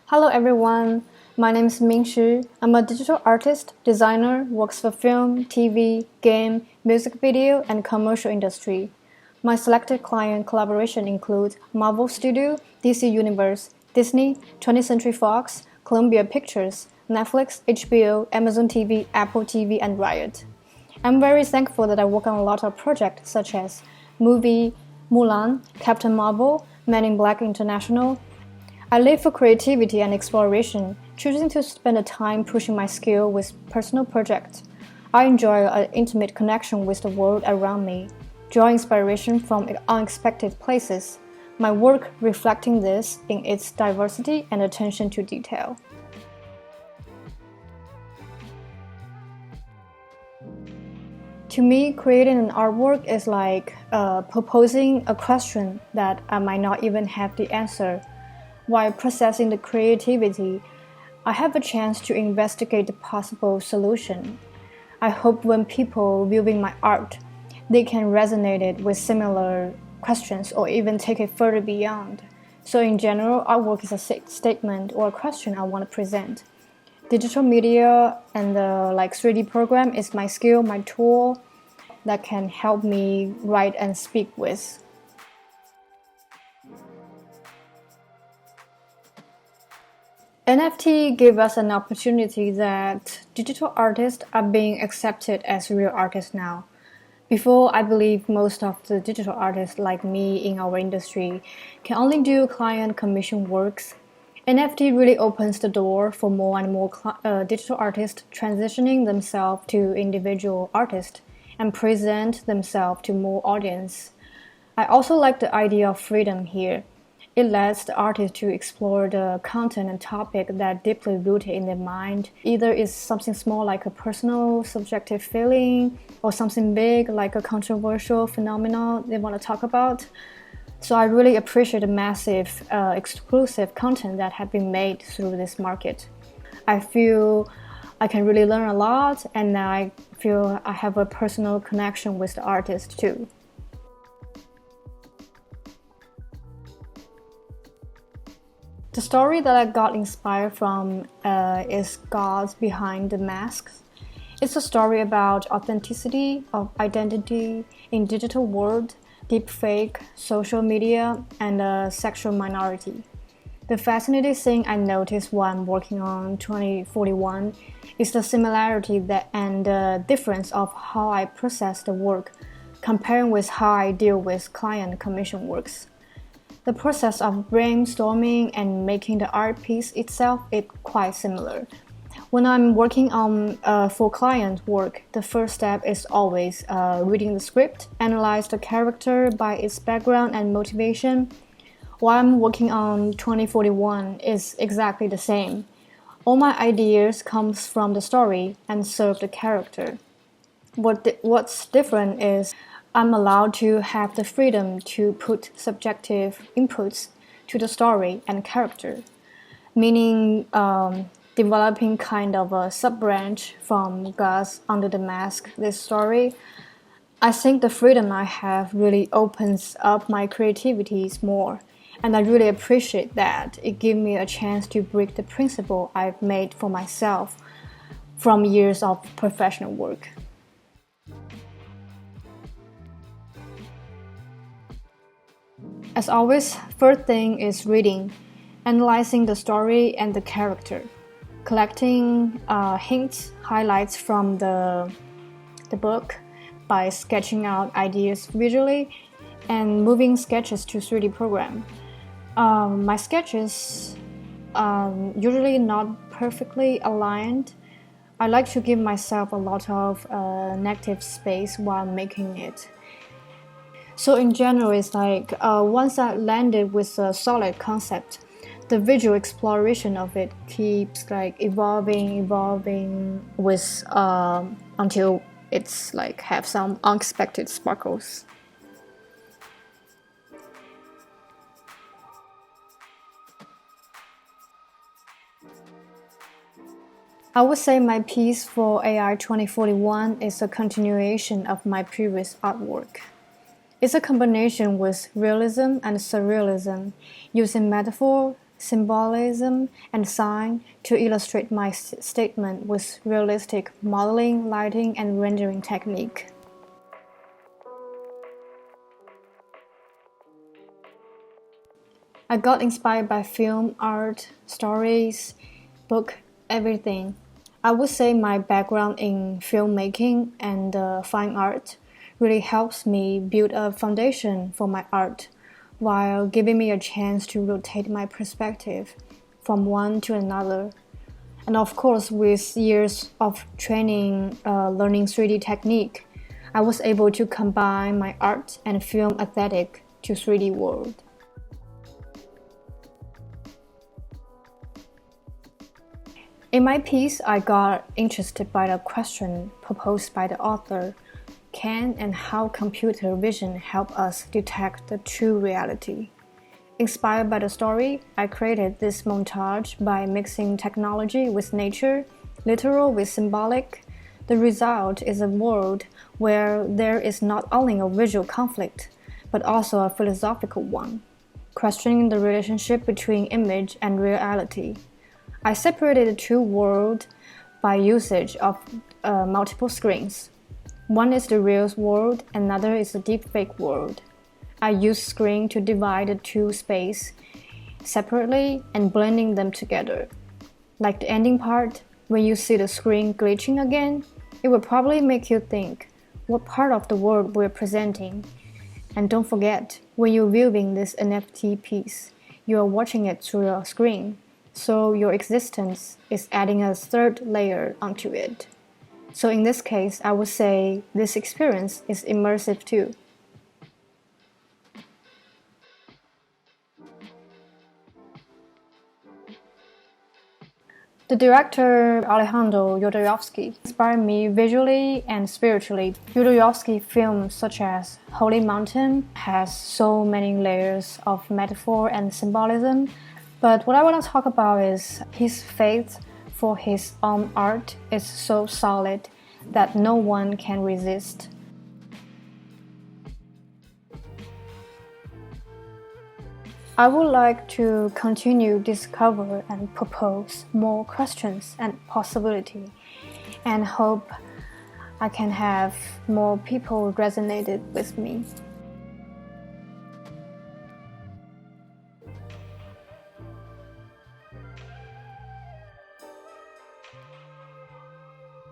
Hello everyone, my name is Min Shi. I'm a digital artist, designer, works for film, TV, game, music video, and commercial industry. My selected client collaboration include Marvel Studio, DC Universe, Disney, 20th Century Fox, Columbia Pictures, Netflix, HBO, Amazon TV, Apple TV, and Riot. I'm very thankful that I work on a lot of projects such as movie, Mulan, Captain Marvel, Men in Black International. I live for creativity and exploration, choosing to spend the time pushing my skill with personal projects. I enjoy an intimate connection with the world around me, draw inspiration from unexpected places, my work reflecting this in its diversity and attention to detail. To me, creating an artwork is like proposing a question that I might not even have the answer. While processing the creativity, I have a chance to investigate the possible solution. I hope when people viewing my art, they can resonate it with similar questions or even take it further beyond. So in general, artwork is a statement or a question I want to present. Digital media and the 3D program is my skill, my tool that can help me write and speak with. NFT give us an opportunity that digital artists are being accepted as real artists now. Before, I believe most of the digital artists like me in our industry can only do client commission works. NFT really opens the door for more and more digital artists transitioning themselves to individual artists and present themselves to more audience. I also like the idea of freedom here. It lets the artist to explore the content and topic that deeply rooted in their mind. Either it's something small like a personal subjective feeling or something big like a controversial phenomenon they want to talk about. So I really appreciate the massive exclusive content that have been made through this market. I feel I can really learn a lot, and I feel I have a personal connection with the artist too. The story that I got inspired from is Gods Behind the Masks. It's a story about authenticity of identity in digital world, deepfake, social media, and sexual minority. The fascinating thing I noticed while I'm working on 2041 is the similarity and the difference of how I process the work comparing with how I deal with client commission works. The process of brainstorming and making the art piece itself is quite similar. When I'm working on for client work, the first step is always reading the script, analyze the character by its background and motivation. While I'm working on 2041 is exactly the same. All my ideas comes from the story and serve the character. What's different is I'm allowed to have the freedom to put subjective inputs to the story and character, meaning developing kind of a sub-branch from Gods Under the Mask, this story. I think the freedom I have really opens up my creativities more, and I really appreciate that. It gives me a chance to break the principle I've made for myself from years of professional work. As always, first thing is reading, analyzing the story and the character, collecting hints, highlights from the book by sketching out ideas visually, and moving sketches to 3D program. My sketches usually not perfectly aligned. I like to give myself a lot of negative space while making it. So in general, it's once I landed with a solid concept, the visual exploration of it keeps evolving with until it's have some unexpected sparkles. I would say my piece for AI 2041 is a continuation of my previous artwork. It's a combination with realism and surrealism, using metaphor, symbolism, and sign to illustrate my statement with realistic modeling, lighting, and rendering technique. I got inspired by film, art, stories, book, everything. I would say my background in filmmaking and fine art really helps me build a foundation for my art, while giving me a chance to rotate my perspective from one to another. And of course, with years of training, learning 3D technique, I was able to combine my art and film aesthetic to 3D world. In my piece, I got interested by the question proposed by the author: can and how computer vision help us detect the true reality? Inspired by the story, I created this montage by mixing technology with nature, literal with symbolic. The result is a world where there is not only a visual conflict, but also a philosophical one, questioning the relationship between image and reality. I separated the two worlds by usage of multiple screens. One is the real world, another is the deepfake world. I use screen to divide the two spaces separately and blending them together. Like the ending part, when you see the screen glitching again, it will probably make you think what part of the world we're presenting. And don't forget, when you're viewing this NFT piece, you are watching it through a screen. So your existence is adding a third layer onto it. So in this case, I would say this experience is immersive too. The director Alejandro Jodorowsky inspired me visually and spiritually. Jodorowsky's films such as Holy Mountain has so many layers of metaphor and symbolism. But what I want to talk about is his faith for his own art is so solid that no one can resist. I would like to continue discover and propose more questions and possibility, and hope I can have more people resonated with me.